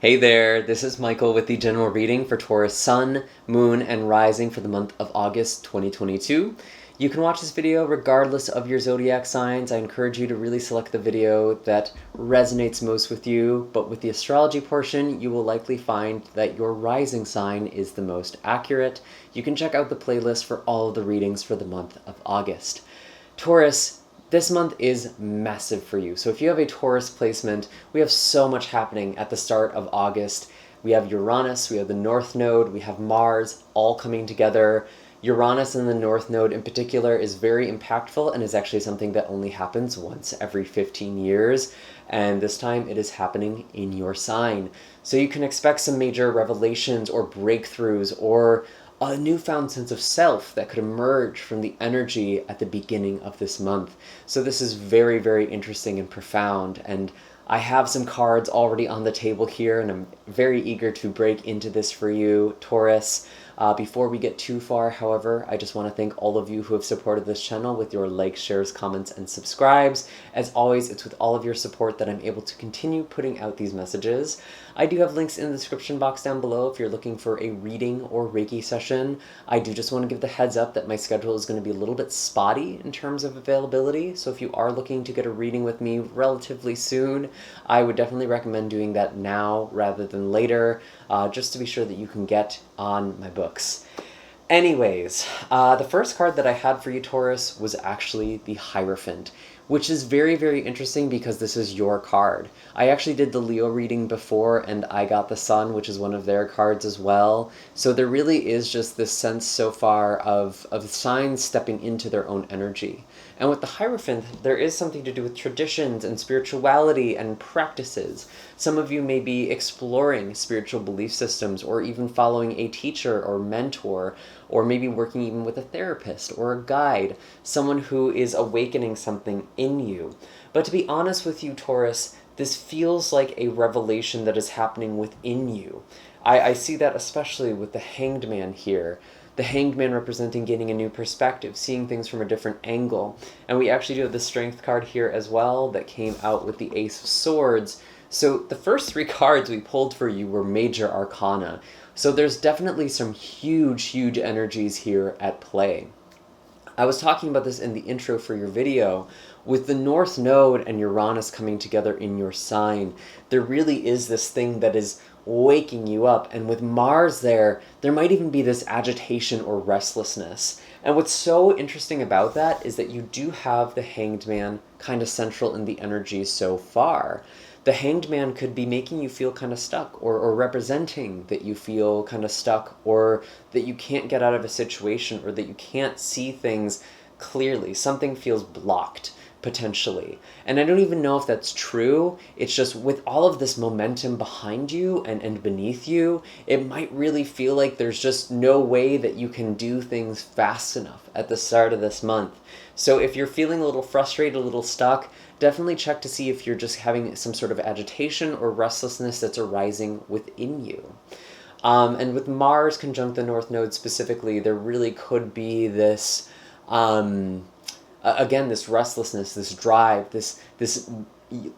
Hey there, this is Michael with the general reading for Taurus Sun, Moon, and Rising for the month of August 2022. You can watch this video regardless of your zodiac signs. I encourage you to really select the video that resonates most with you, but with the astrology portion, you will likely find that your rising sign is the most accurate. You can check out the playlist for all of the readings for the month of August. Taurus, this month is massive for you. So if you have a Taurus placement, we have so much happening at the start of August. We have Uranus, we have the North Node, we have Mars, all coming together. Uranus in the North Node in particular is very impactful and is actually something that only happens once every 15 years. And this time it is happening in your sign. So you can expect some major revelations or breakthroughs or a newfound sense of self that could emerge from the energy at the beginning of this month. So this is very, very interesting and profound. And I have some cards already on the table here, and I'm very eager to break into this for you, Taurus. Before we get too far, however, I just want to thank all of you who have supported this channel with your likes, shares, comments, and subscribes. As always, it's with all of your support that I'm able to continue putting out these messages. I do have links in the description box down below if you're looking for a reading or Reiki session. I do just want to give the heads up that my schedule is going to be a little bit spotty in terms of availability. So if you are looking to get a reading with me relatively soon, I would definitely recommend doing that now rather than later, just to be sure that you can get on my books. Anyways, the first card that I had for you, Taurus, was actually the Hierophant, which is very, very interesting because this is your card. I actually did the Leo reading before and I got the Sun, which is one of their cards as well. So there really is just this sense so far of signs stepping into their own energy. And with the Hierophant, there is something to do with traditions and spirituality and practices. Some of you may be exploring spiritual belief systems or even following a teacher or mentor, or maybe working even with a therapist or a guide, someone who is awakening something in you. But to be honest with you, Taurus, this feels like a revelation that is happening within you. I see that especially with the Hanged Man here. The Hanged Man representing gaining a new perspective, seeing things from a different angle. And we actually do have the Strength card here as well that came out with the Ace of Swords. So the first three cards we pulled for you were major arcana. So there's definitely some huge, huge energies here at play. I was talking about this in the intro for your video. With the North Node and Uranus coming together in your sign, there really is this thing that is waking you up. And with Mars there might even be this agitation or restlessness. And what's so interesting about that is that you do have the Hanged Man kind of central in the energy so far. The Hanged Man could be making you feel kind of stuck or representing that you feel kind of stuck or that you can't get out of a situation or that you can't see things clearly. Something feels blocked, potentially. And I don't even know if that's true. It's just with all of this momentum behind you and beneath you, it might really feel like there's just no way that you can do things fast enough at the start of this month. So if you're feeling a little frustrated, a little stuck, definitely check to see if you're just having some sort of agitation or restlessness that's arising within you. And with Mars conjunct the North Node specifically, there really could be this, again, this restlessness, this drive, this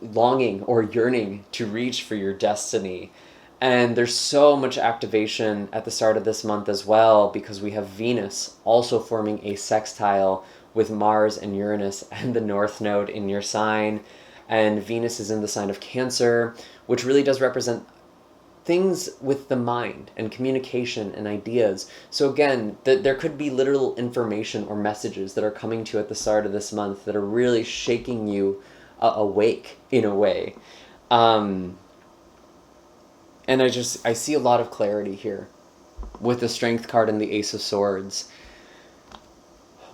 longing or yearning to reach for your destiny. And there's so much activation at the start of this month as well because we have Venus also forming a sextile with Mars and Uranus and the North Node in your sign. And Venus is in the sign of Cancer, which really does represent things with the mind and communication and ideas. So again, there could be literal information or messages that are coming to you at the start of this month that are really shaking you awake in a way. And I see a lot of clarity here with the Strength card and the Ace of Swords.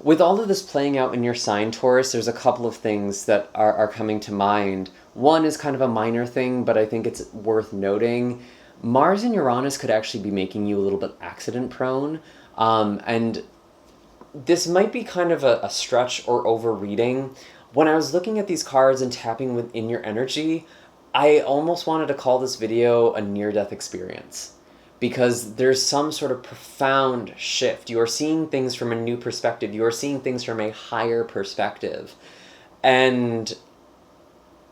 With all of this playing out in your sign, Taurus, there's a couple of things that are coming to mind. One is kind of a minor thing, but I think it's worth noting. Mars and Uranus could actually be making you a little bit accident prone. And this might be kind of a stretch or overreading. When I was looking at these cards and tapping within your energy, I almost wanted to call this video a near-death experience. Because there's some sort of profound shift. You are seeing things from a new perspective. You are seeing things from a higher perspective. And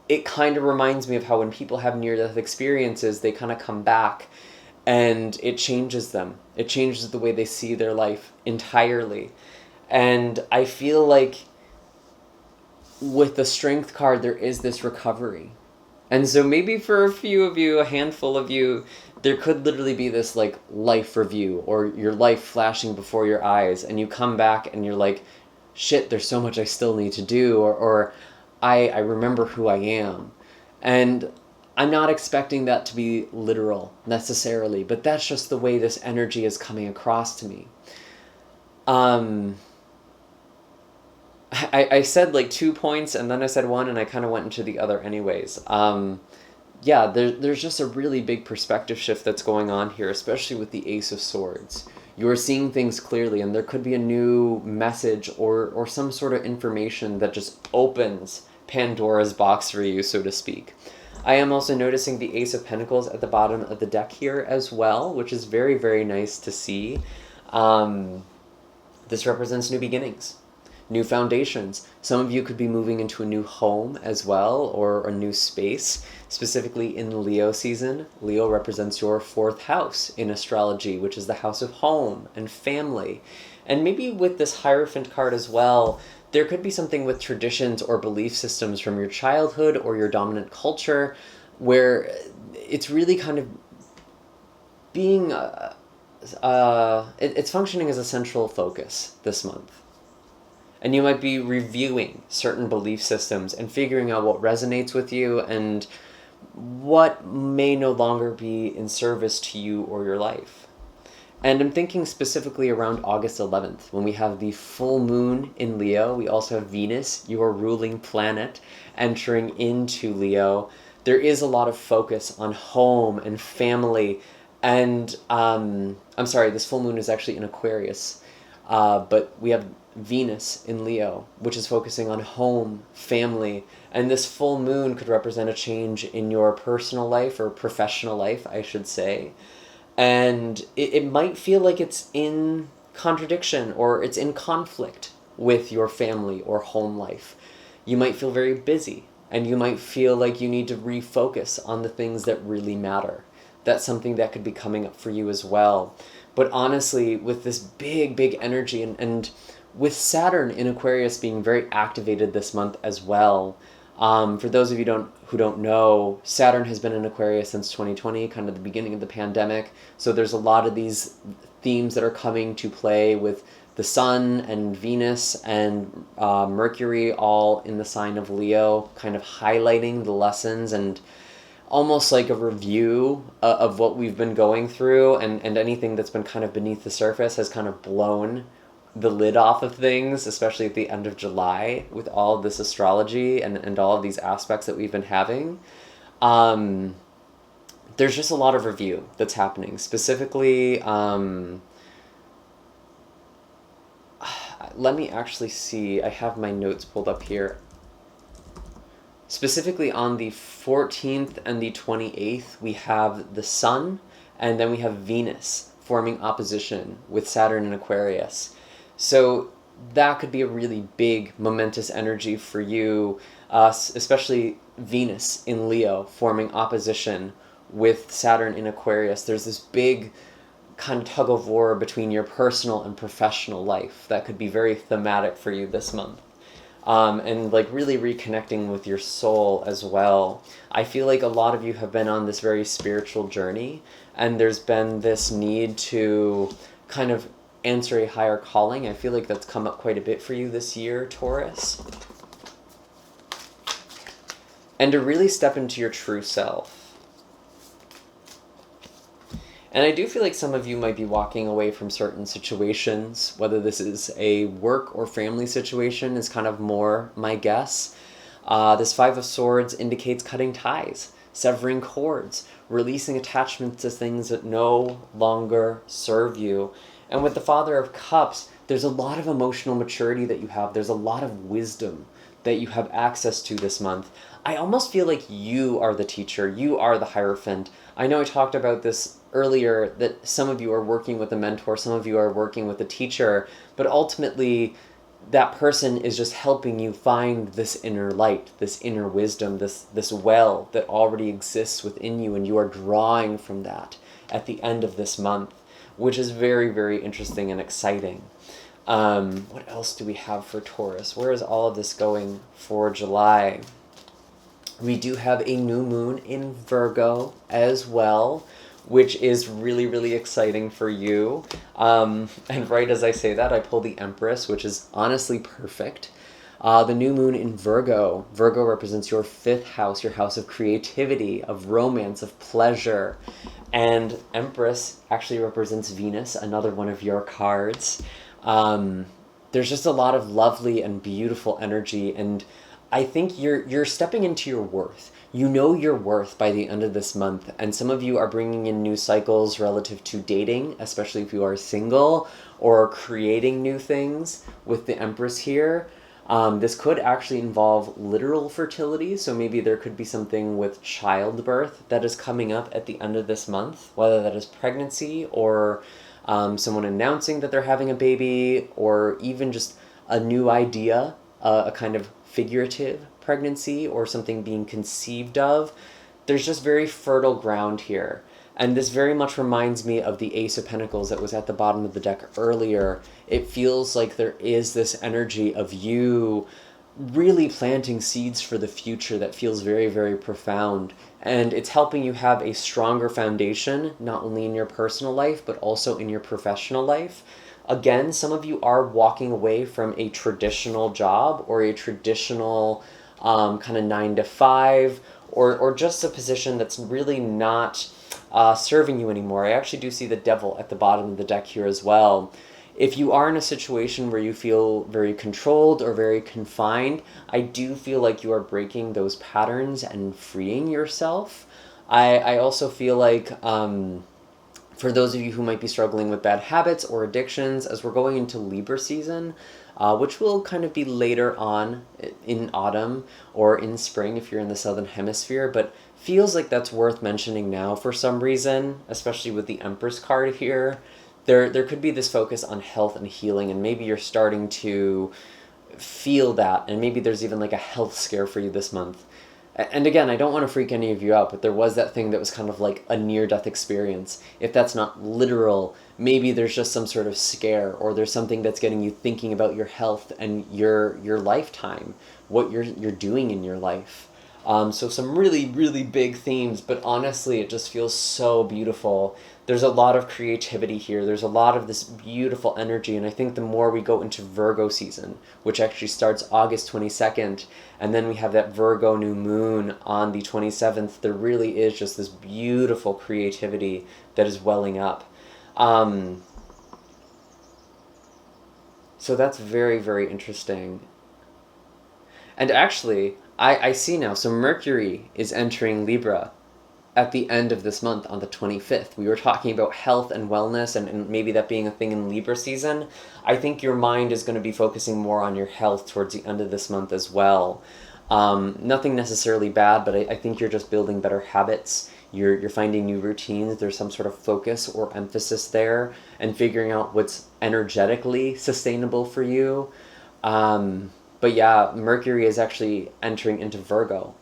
it kind of reminds me of how when people have near-death experiences, they kind of come back and it changes them. It changes the way they see their life entirely. And I feel like with the Strength card, there is this recovery. And so maybe for a few of you, a handful of you, there could literally be this like life review or your life flashing before your eyes, and you come back and you're like, shit, there's so much I still need to do, or I remember who I am. And I'm not expecting that to be literal necessarily, but that's just the way this energy is coming across to me. I said like 2 points and then I said one and I kind of went into the other anyways. Yeah, there's just a really big perspective shift that's going on here, especially with the Ace of Swords. You are seeing things clearly, and there could be a new message or some sort of information that just opens Pandora's box for you, so to speak. I am also noticing the Ace of Pentacles at the bottom of the deck here as well, which is very, very nice to see. This represents new beginnings, new foundations. Some of you could be moving into a new home as well, or a new space, specifically in the Leo season. Leo represents your 4th house in astrology, which is the house of home and family. And maybe with this Hierophant card as well, there could be something with traditions or belief systems from your childhood or your dominant culture where it's really kind of being, it's functioning as a central focus this month. And you might be reviewing certain belief systems and figuring out what resonates with you and what may no longer be in service to you or your life. And I'm thinking specifically around August 11th, when we have the full moon in Leo. We also have Venus, your ruling planet, entering into Leo. There is a lot of focus on home and family. And, I'm sorry, this full moon is actually in Aquarius. But we have Venus in Leo, which is focusing on home, family, and this full moon could represent a change in your personal life or professional life, I should say. And it might feel like it's in contradiction or it's in conflict with your family or home life. You might feel very busy and you might feel like you need to refocus on the things that really matter. That's something that could be coming up for you as well. But honestly, with this big, big energy and with Saturn in Aquarius being very activated this month as well. For those of you who don't know, Saturn has been in Aquarius since 2020, kind of the beginning of the pandemic. So there's a lot of these themes that are coming to play with the Sun and Venus and Mercury all in the sign of Leo, kind of highlighting the lessons and almost like a review of what we've been going through, and anything that's been kind of beneath the surface has kind of blown the lid off of things, especially at the end of July with all of this astrology and all of these aspects that we've been having. There's just a lot of review that's happening. Specifically, let me actually see. I have my notes pulled up here. Specifically on the 14th and the 28th, we have the Sun, and then we have Venus forming opposition with Saturn in Aquarius. So that could be a really big, momentous energy for you, especially Venus in Leo forming opposition with Saturn in Aquarius. There's this big kind of tug of war between your personal and professional life that could be very thematic for you this month. And like really reconnecting with your soul as well. I feel like a lot of you have been on this very spiritual journey, and there's been this need to kind of answer a higher calling. I feel like that's come up quite a bit for you this year, Taurus. And to really step into your true self. And I do feel like some of you might be walking away from certain situations, whether this is a work or family situation is kind of more my guess. This Five of Swords indicates cutting ties, severing cords, releasing attachments to things that no longer serve you. And with the Father of Cups, there's a lot of emotional maturity that you have. There's a lot of wisdom that you have access to this month. I almost feel like you are the teacher. You are the Hierophant. I know I talked about this earlier, that some of you are working with a mentor, some of you are working with a teacher, but ultimately that person is just helping you find this inner light, this inner wisdom, this well that already exists within you, and you are drawing from that at the end of this month, which is very, very interesting and exciting. What else do we have for Taurus? Where is all of this going for July? We do have a new moon in Virgo as well, which is really, really exciting for you. And right as I say that, I pull the Empress, which is honestly perfect. The new moon in Virgo. Virgo represents your 5th house, your house of creativity, of romance, of pleasure. And Empress actually represents Venus, another one of your cards. There's just a lot of lovely and beautiful energy, and I think you're stepping into your worth. You know your worth by the end of this month, and some of you are bringing in new cycles relative to dating, especially if you are single, or creating new things with the Empress here. This could actually involve literal fertility, so maybe there could be something with childbirth that is coming up at the end of this month, whether that is pregnancy or someone announcing that they're having a baby, or even just a new idea, a kind of figurative pregnancy or something being conceived of. There's just very fertile ground here. And this very much reminds me of the Ace of Pentacles that was at the bottom of the deck earlier. It feels like there is this energy of you really planting seeds for the future that feels very, very profound. And it's helping you have a stronger foundation, not only in your personal life, but also in your professional life. Again, some of you are walking away from a traditional job or a traditional kind of 9 to 5, or just a position that's really not serving you anymore. I actually do see the Devil at the bottom of the deck here as well. If you are in a situation where you feel very controlled or very confined, I do feel like you are breaking those patterns and freeing yourself. I also feel like for those of you who might be struggling with bad habits or addictions, as we're going into Libra season, which will kind of be later on in autumn or in spring if you're in the southern hemisphere, but feels like that's worth mentioning now for some reason, especially with the Empress card here. There could be this focus on health and healing, and maybe you're starting to feel that, and maybe there's even like a health scare for you this month. And again, I don't want to freak any of you out, but there was that thing that was kind of like a near-death experience. If that's not literal, maybe there's just some sort of scare, or there's something that's getting you thinking about your health and your lifetime, what you're doing in your life. So some really, really big themes, but honestly, it just feels so beautiful. There's a lot of creativity here. There's a lot of this beautiful energy, and I think the more we go into Virgo season, which actually starts August 22nd, and then we have that Virgo new moon on the 27th, there really is just this beautiful creativity that is welling up. So that's very, very interesting. And actually, I see now, so Mercury is entering Libra at the end of this month on the 25th. We were talking about health and wellness and maybe that being a thing in Libra season. I think your mind is going to be focusing more on your health towards the end of this month as well. Nothing necessarily bad, but I think you're just building better habits. You're finding new routines. There's some sort of focus or emphasis there, and figuring out what's energetically sustainable for you. But yeah, Mercury is actually entering into Virgo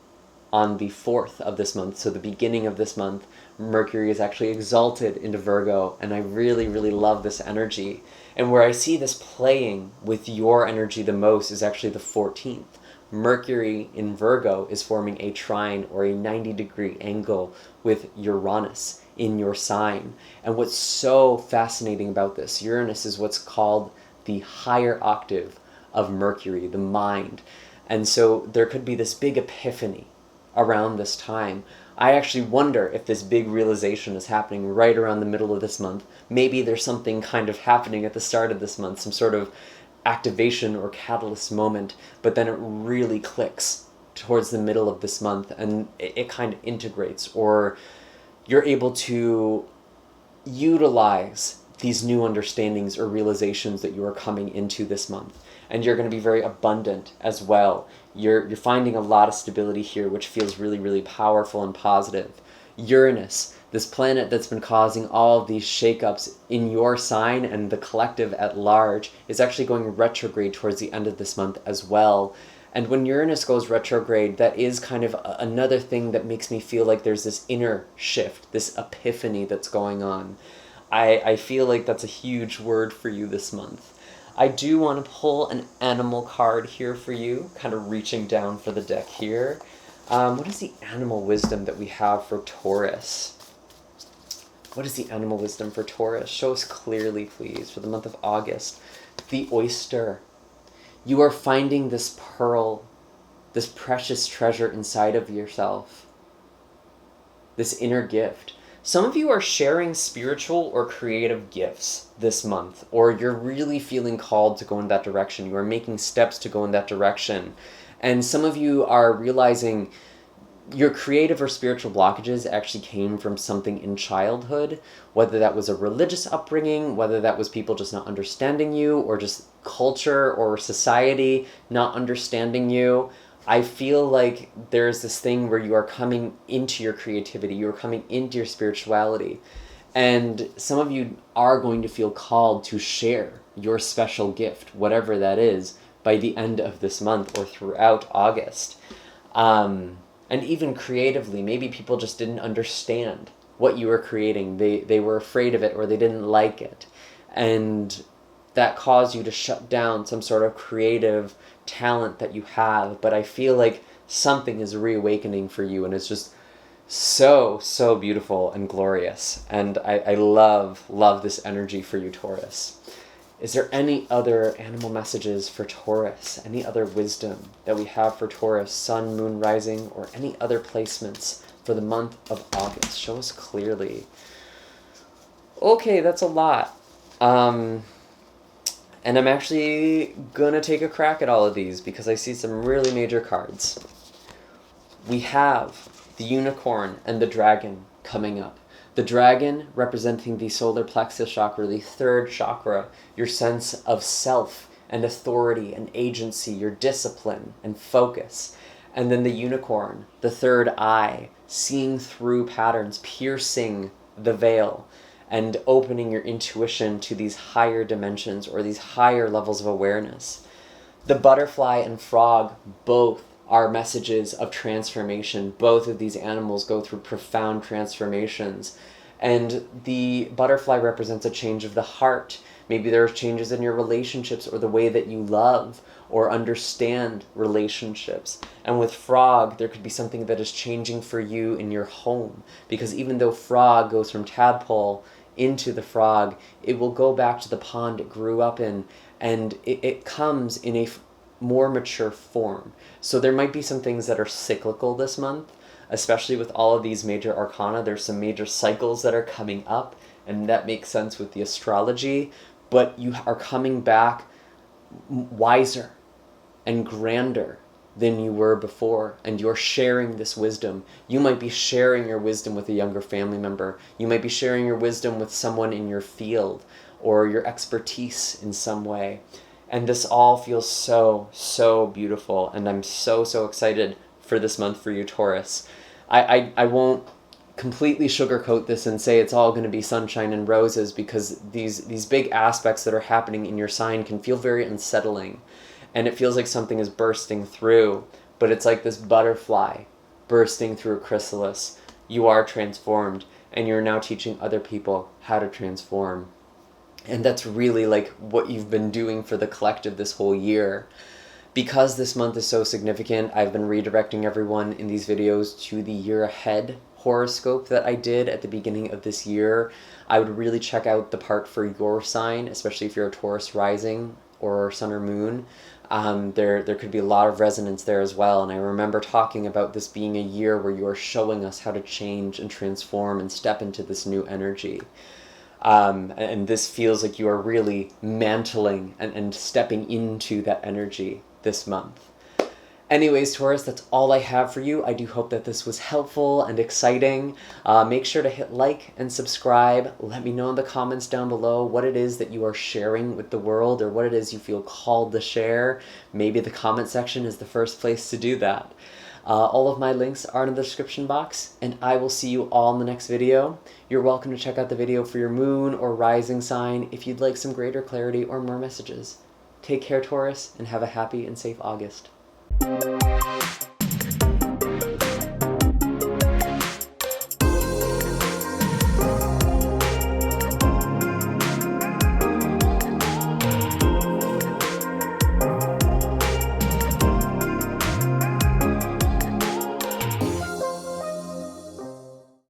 on the 4th of this month. So the beginning of this month, Mercury is actually exalted into Virgo, and I really, really love this energy. And where I see this playing with your energy the most is actually the 14th. Mercury in Virgo is forming a trine or a 90-degree angle with Uranus in your sign. And what's so fascinating about this, Uranus is what's called the higher octave of Mercury, the mind. And so there could be this big epiphany around this time. I actually wonder if this big realization is happening right around the middle of this month. Maybe there's something kind of happening at the start of this month, some sort of activation or catalyst moment, but then it really clicks towards the middle of this month, and it kind of integrates, or you're able to utilize these new understandings or realizations that you are coming into this month. And you're going to be very abundant as well. You're finding a lot of stability here, which feels really, really powerful and positive. Uranus, This planet that's been causing all of these shakeups in your sign and the collective at large is actually going retrograde towards the end of this month as well. And when Uranus goes retrograde, that is kind of another thing that makes me feel like there's this inner shift, this epiphany that's going on. I feel like that's a huge word for you this month. I do want to pull an animal card here for you, kind of reaching down for the deck here. What is the animal wisdom that we have for Taurus? What is the animal wisdom for Taurus? Show us clearly, please, for the month of August. The oyster. You are finding this pearl, this precious treasure inside of yourself, this inner gift. Some of you are sharing spiritual or creative gifts this month, or you're really feeling called to go in that direction. You are making steps to go in that direction. And some of you are realizing your creative or spiritual blockages actually came from something in childhood, whether that was a religious upbringing, whether that was people just not understanding you, or just culture or society not understanding you. I feel like there's this thing where you are coming into your creativity, you're coming into your spirituality, and some of you are going to feel called to share your special gift, whatever that is, by the end of this month or throughout August. And even creatively, maybe people just didn't understand what you were creating. They were afraid of it, or they didn't like it. And that caused you to shut down some sort of creative talent that you have. But I feel like something is reawakening for you, and it's just so beautiful and glorious. And I love this energy for you, Taurus. Is there any other animal messages for Taurus? Any other wisdom that we have for Taurus, sun, moon, rising, or any other placements for the month of August? Show us clearly. Okay, that's a lot. And I'm actually going to take a crack at all of these because I see some really major cards. We have the unicorn and the dragon coming up. The dragon representing the solar plexus chakra, the third chakra, your sense of self and authority and agency, your discipline and focus. And then the unicorn, the third eye, seeing through patterns, piercing the veil, and opening your intuition to these higher dimensions or these higher levels of awareness. The butterfly and frog both are messages of transformation. Both of these animals go through profound transformations. And the butterfly represents a change of the heart. Maybe there are changes in your relationships or the way that you love or understand relationships. And with frog, there could be something that is changing for you in your home. Because even though frog goes from tadpole into the frog, it will go back to the pond it grew up in, and it comes in a more mature form. So there might be some things that are cyclical this month, especially with all of these major arcana. There's some major cycles that are coming up, and that makes sense with the astrology, but you are coming back wiser and grander than you were before, and you're sharing this wisdom. You might be sharing your wisdom with a younger family member. You might be sharing your wisdom with someone in your field or your expertise in some way. And this all feels so beautiful, and I'm so excited for this month for you, Taurus. I won't completely sugarcoat this and say it's all going to be sunshine and roses, because these big aspects that are happening in your sign can feel very unsettling, and it feels like something is bursting through, but it's like this butterfly bursting through a chrysalis. You are transformed, and you're now teaching other people how to transform. And that's really like what you've been doing for the collective this whole year. Because this month is so significant, I've been redirecting everyone in these videos to the year ahead horoscope that I did at the beginning of this year. I would really check out the part for your sign, especially if you're a Taurus rising or sun or moon. There could be a lot of resonance there as well. And I remember talking about this being a year where you are showing us how to change and transform and step into this new energy. And this feels like you are really mantling and stepping into that energy this month. Anyways, Taurus, that's all I have for you. I do hope that this was helpful and exciting. Make sure to hit like and subscribe. Let me know in the comments down below what it is that you are sharing with the world, or what it is you feel called to share. Maybe the comment section is the first place to do that. All of my links are in the description box, and I will see you all in the next video. You're welcome to check out the video for your moon or rising sign if you'd like some greater clarity or more messages. Take care, Taurus, and have a happy and safe August.